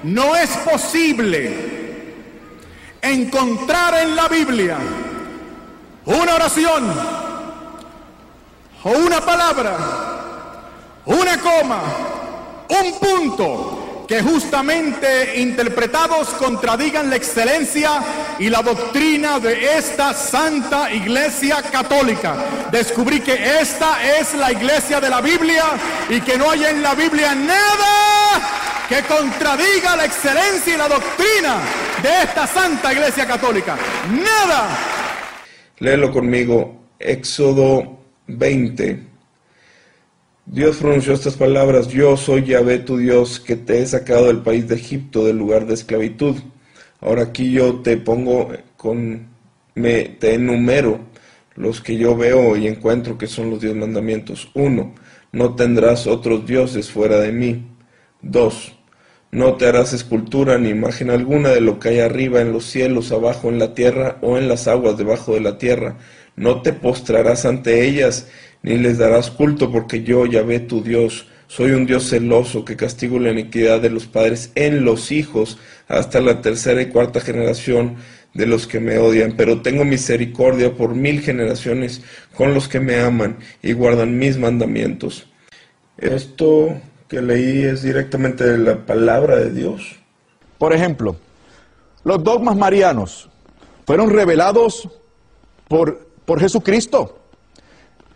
no es posible encontrar en la Biblia una oración o una palabra, una coma, un punto que justamente interpretados contradigan la excelencia y la doctrina de esta Santa Iglesia Católica. Descubrí que esta es la iglesia de la Biblia y que no hay en la Biblia nada que contradiga la excelencia y la doctrina de esta Santa Iglesia Católica. ¡Nada! Léelo conmigo, Éxodo 20. Dios pronunció estas palabras: yo soy Yahvé tu Dios, que te he sacado del país de Egipto, del lugar de esclavitud. Ahora aquí yo te pongo te enumero los que yo veo y encuentro que son los 10 mandamientos. 1. No tendrás otros dioses fuera de mí. 2. No te harás escultura ni imagen alguna de lo que hay arriba en los cielos, abajo en la tierra o en las aguas debajo de la tierra. No te postrarás ante ellas, ni les darás culto, porque yo, Yahvé tu Dios, soy un Dios celoso que castigo la iniquidad de los padres en los hijos hasta la 3ª y 4ª generación de los que me odian, pero tengo misericordia por 1000 generaciones con los que me aman y guardan mis mandamientos. Esto que leí es directamente de la palabra de Dios. Por ejemplo, los dogmas marianos fueron revelados por Jesucristo.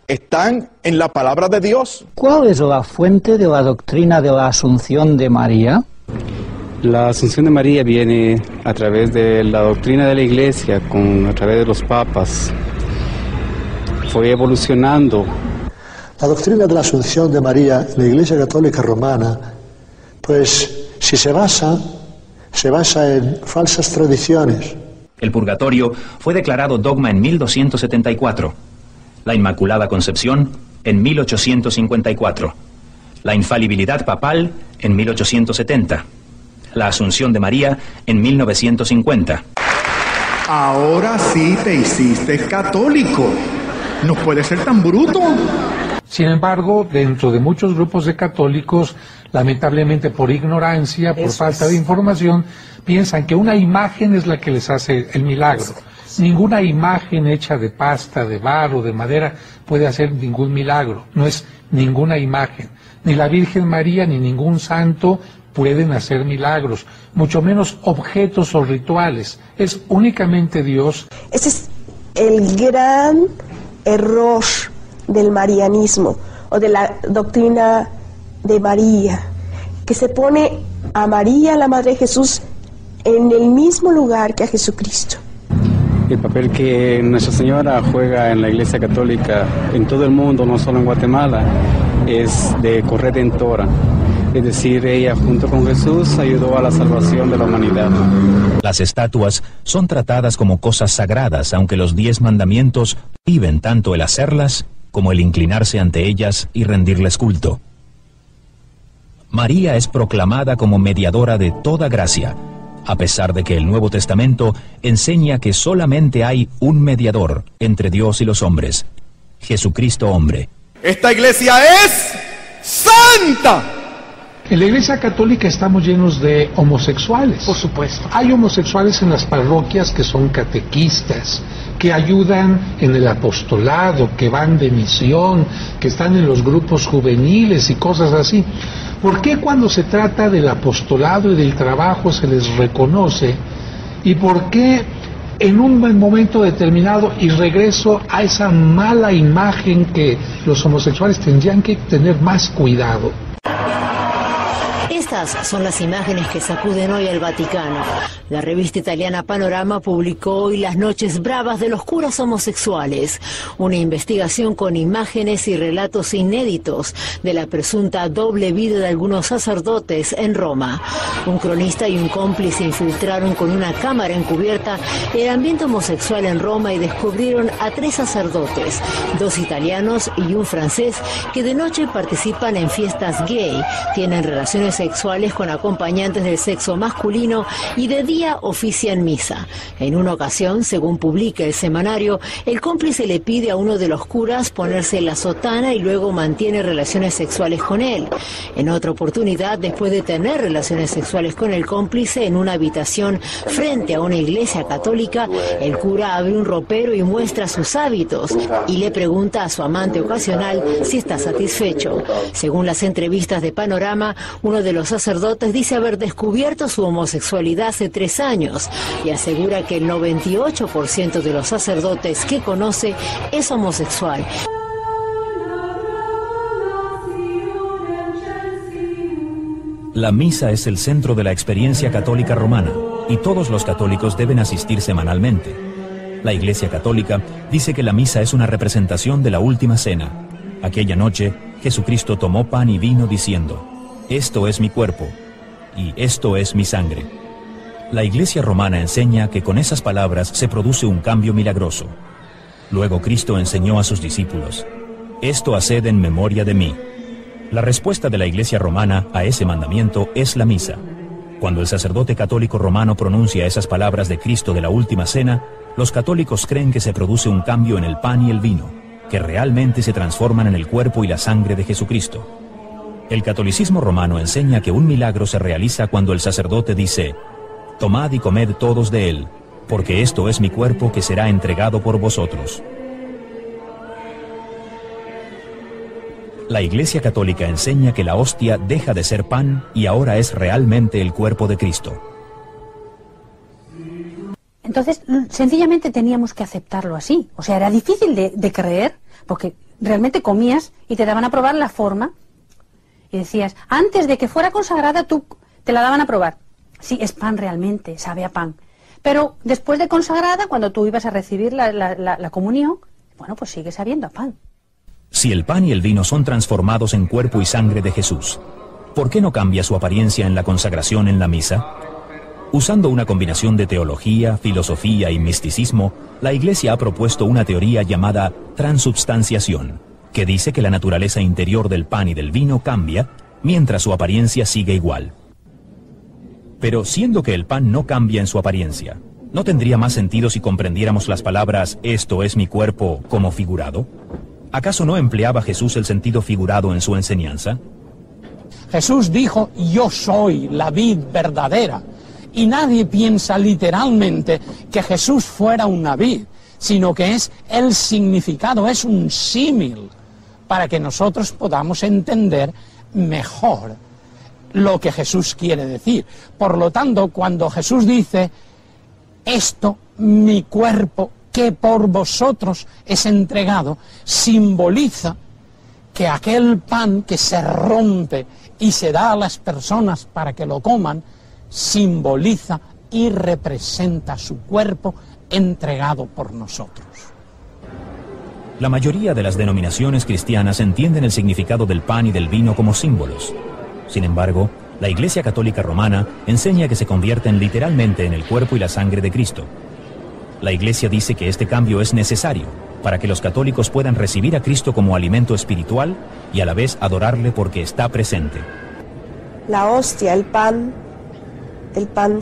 Están en la palabra de Dios. ¿Cuál es la fuente de la doctrina de la Asunción de María? La Asunción de María viene a través de la doctrina de la Iglesia, a través de los papas. Fue evolucionando. La doctrina de la Asunción de María en la Iglesia Católica Romana, pues si se basa en falsas tradiciones. El purgatorio fue declarado dogma en 1274. La Inmaculada Concepción en 1854. La infalibilidad papal en 1870. La Asunción de María en 1950. Ahora sí te hiciste católico. No puedes ser tan bruto. Sin embargo, dentro de muchos grupos de católicos, lamentablemente por ignorancia, por falta de información, piensan que una imagen es la que les hace el milagro. Ninguna imagen hecha de pasta, de barro, de madera puede hacer ningún milagro. No es ninguna imagen. Ni la Virgen María ni ningún santo pueden hacer milagros, mucho menos objetos o rituales. Es únicamente Dios. Ese es el gran error del marianismo o de la doctrina de María, que se pone a María, la Madre de Jesús, en el mismo lugar que a Jesucristo. El papel que Nuestra Señora juega en la Iglesia Católica en todo el mundo, no solo en Guatemala, es de corredentora. Es decir, ella junto con Jesús ayudó a la salvación de la humanidad. Las estatuas son tratadas como cosas sagradas, aunque los 10 mandamientos prohíben tanto el hacerlas como el inclinarse ante ellas y rendirles culto. María es proclamada como mediadora de toda gracia, a pesar de que el Nuevo Testamento enseña que solamente hay un mediador entre Dios y los hombres, Jesucristo hombre. Esta iglesia es santa. En la Iglesia Católica estamos llenos de homosexuales. Por supuesto. Hay homosexuales en las parroquias que son catequistas, que ayudan en el apostolado, que van de misión, que están en los grupos juveniles y cosas así. ¿Por qué cuando se trata del apostolado y del trabajo se les reconoce? ¿Y por qué en un momento determinado, y regreso a esa mala imagen que los homosexuales tendrían que tener más cuidado? Estas son las imágenes que sacuden hoy al Vaticano. La revista italiana Panorama publicó hoy Las noches bravas de los curas homosexuales, una investigación con imágenes y relatos inéditos de la presunta doble vida de algunos sacerdotes en Roma. Un cronista y un cómplice infiltraron con una cámara encubierta el ambiente homosexual en Roma y descubrieron a 3 sacerdotes, 2 italianos y un francés, que de noche participan en fiestas gay, tienen relaciones sexuales homosexuales con acompañantes del sexo masculino y de día ofician misa. En una ocasión, según publica el semanario, el cómplice le pide a uno de los curas ponerse la sotana y luego mantiene relaciones sexuales con él. En otra oportunidad, después de tener relaciones sexuales con el cómplice en una habitación frente a una iglesia católica, el cura abre un ropero y muestra sus hábitos y le pregunta a su amante ocasional si está satisfecho. Según las entrevistas de Panorama, uno de los sacerdotes dice haber descubierto su homosexualidad hace 3 años y asegura que el 98% de los sacerdotes que conoce es homosexual. La misa es el centro de la experiencia católica romana y todos los católicos deben asistir semanalmente. La Iglesia Católica dice que la misa es una representación de la última cena. Aquella noche, Jesucristo tomó pan y vino diciendo: «Esto es mi cuerpo y esto es mi sangre». La Iglesia romana enseña que con esas palabras se produce un cambio milagroso. Luego Cristo enseñó a sus discípulos: «Esto haced en memoria de mí». La respuesta de la Iglesia romana a ese mandamiento es la misa. Cuando el sacerdote católico romano pronuncia esas palabras de Cristo de la última cena, los católicos creen que se produce un cambio en el pan y el vino, que realmente se transforman en el cuerpo y la sangre de Jesucristo. El catolicismo romano enseña que un milagro se realiza cuando el sacerdote dice: «Tomad y comed todos de él, porque esto es mi cuerpo que será entregado por vosotros». La Iglesia Católica enseña que la hostia deja de ser pan y ahora es realmente el cuerpo de Cristo. Entonces, sencillamente teníamos que aceptarlo así. O sea, era difícil de creer, porque realmente comías y te daban a probar la forma. Y decías, antes de que fuera consagrada, tú te la daban a probar. Sí, es pan realmente, sabe a pan. Pero después de consagrada, cuando tú ibas a recibir la comunión, bueno, pues sigue sabiendo a pan. Si el pan y el vino son transformados en cuerpo y sangre de Jesús, ¿por qué no cambia su apariencia en la consagración en la misa? Usando una combinación de teología, filosofía y misticismo, la Iglesia ha propuesto una teoría llamada transubstanciación, que dice que la naturaleza interior del pan y del vino cambia, mientras su apariencia sigue igual. Pero siendo que el pan no cambia en su apariencia, ¿no tendría más sentido si comprendiéramos las palabras «esto es mi cuerpo» como figurado? ¿Acaso no empleaba Jesús el sentido figurado en su enseñanza? Jesús dijo: «Yo soy la vid verdadera». Y nadie piensa literalmente que Jesús fuera una vid, sino que es el significado, es un símil, para que nosotros podamos entender mejor lo que Jesús quiere decir. Por lo tanto, cuando Jesús dice: «Esto, mi cuerpo, que por vosotros es entregado», simboliza que aquel pan que se rompe y se da a las personas para que lo coman, simboliza y representa su cuerpo entregado por nosotros. La mayoría de las denominaciones cristianas entienden el significado del pan y del vino como símbolos. Sin embargo, la Iglesia Católica Romana enseña que se convierten literalmente en el cuerpo y la sangre de Cristo. La Iglesia dice que este cambio es necesario para que los católicos puedan recibir a Cristo como alimento espiritual y a la vez adorarle porque está presente. La hostia, el pan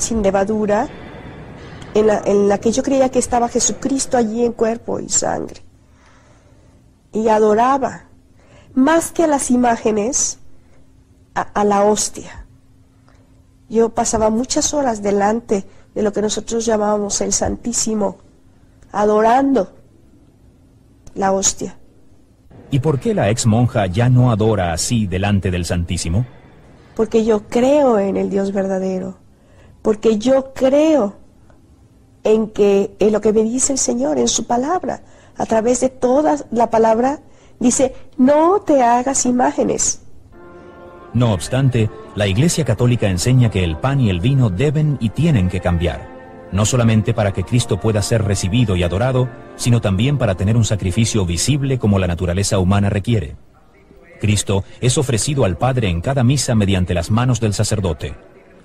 sin levadura, en la que yo creía que estaba Jesucristo allí en cuerpo y sangre. Y adoraba, más que a las imágenes, a la hostia. Yo pasaba muchas horas delante de lo que nosotros llamábamos el Santísimo, adorando la hostia. ¿Y por qué la ex monja ya no adora así delante del Santísimo? Porque yo creo en el Dios verdadero, porque yo creo en lo que me dice el Señor, en su palabra. A través de toda la palabra dice: no te hagas imágenes. No obstante, la Iglesia Católica enseña que el pan y el vino deben y tienen que cambiar, no solamente para que Cristo pueda ser recibido y adorado, sino también para tener un sacrificio visible como la naturaleza humana requiere. Cristo es ofrecido al Padre en cada misa mediante las manos del sacerdote,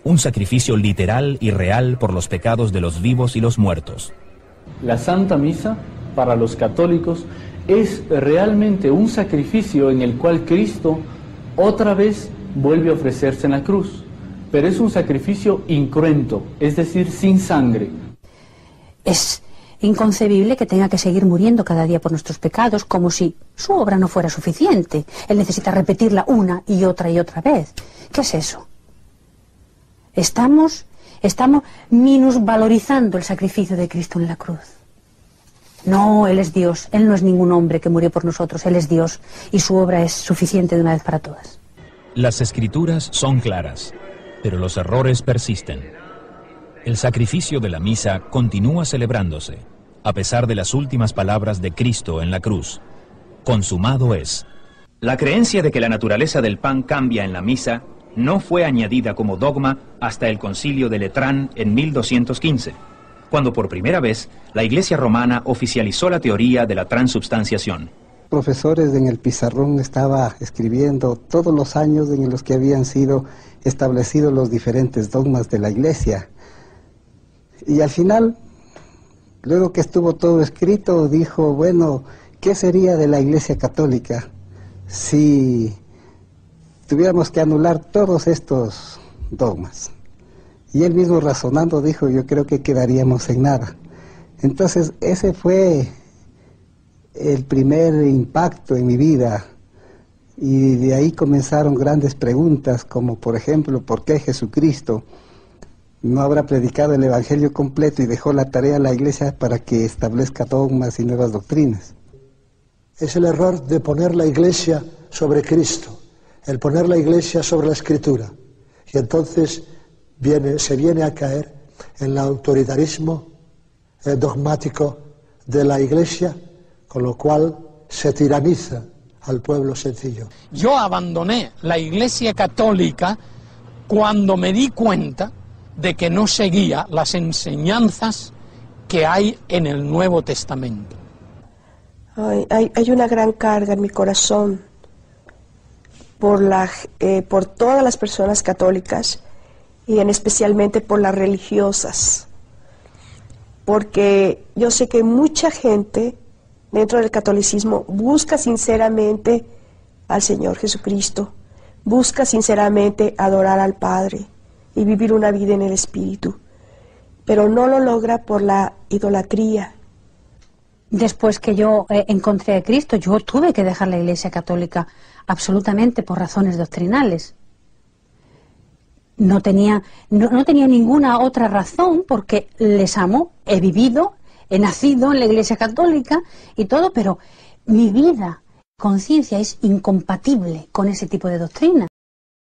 un sacrificio literal y real por los pecados de los vivos y los muertos. La Santa Misa, para los católicos, es realmente un sacrificio en el cual Cristo otra vez vuelve a ofrecerse en la cruz. pero es un sacrificio incruento, es decir, sin sangre. Es inconcebible que tenga que seguir muriendo cada día por nuestros pecados, como si su obra no fuera suficiente. Él necesita repetirla una y otra vez. ¿Qué es eso? Estamos minusvalorizando el sacrificio de Cristo en la cruz. No, Él es Dios, Él no es ningún hombre que murió por nosotros, Él es Dios y su obra es suficiente de una vez para todas. Las escrituras son claras, pero los errores persisten. El sacrificio de la misa continúa celebrándose, a pesar de las últimas palabras de Cristo en la cruz. Consumado es. La creencia de que la naturaleza del pan cambia en la misa no fue añadida como dogma hasta el Concilio de Letrán en 1215, cuando por primera vez la Iglesia romana oficializó la teoría de la transubstanciación. Profesores en el pizarrón estaba escribiendo todos los años en los que habían sido establecidos los diferentes dogmas de la Iglesia. Y al final, luego que estuvo todo escrito, dijo, bueno, ¿qué sería de la Iglesia Católica si tuviéramos que anular todos estos dogmas? Y él mismo razonando dijo, yo creo que quedaríamos en nada. Entonces ese fue el primer impacto en mi vida, y de ahí comenzaron grandes preguntas, como por ejemplo, ¿por qué Jesucristo no habrá predicado el Evangelio completo y dejó la tarea a la Iglesia para que establezca dogmas y nuevas doctrinas? Es el error de poner la Iglesia sobre Cristo, el poner la Iglesia sobre la Escritura, y entonces se viene a caer en el autoritarismo dogmático de la Iglesia, con lo cual se tiraniza al pueblo sencillo. Yo abandoné la Iglesia Católica cuando me di cuenta de que no seguía las enseñanzas que hay en el Nuevo Testamento. Hay una gran carga en mi corazón por todas las personas católicas y especialmente por las religiosas, porque yo sé que mucha gente dentro del catolicismo busca sinceramente al Señor Jesucristo, busca sinceramente adorar al Padre y vivir una vida en el Espíritu, pero no lo logra por la idolatría. Después que yo encontré a Cristo, yo tuve que dejar la Iglesia Católica absolutamente por razones doctrinales. No tenía ninguna otra razón, porque les amo, he vivido, he nacido en la Iglesia Católica y todo, pero mi vida, conciencia es incompatible con ese tipo de doctrina.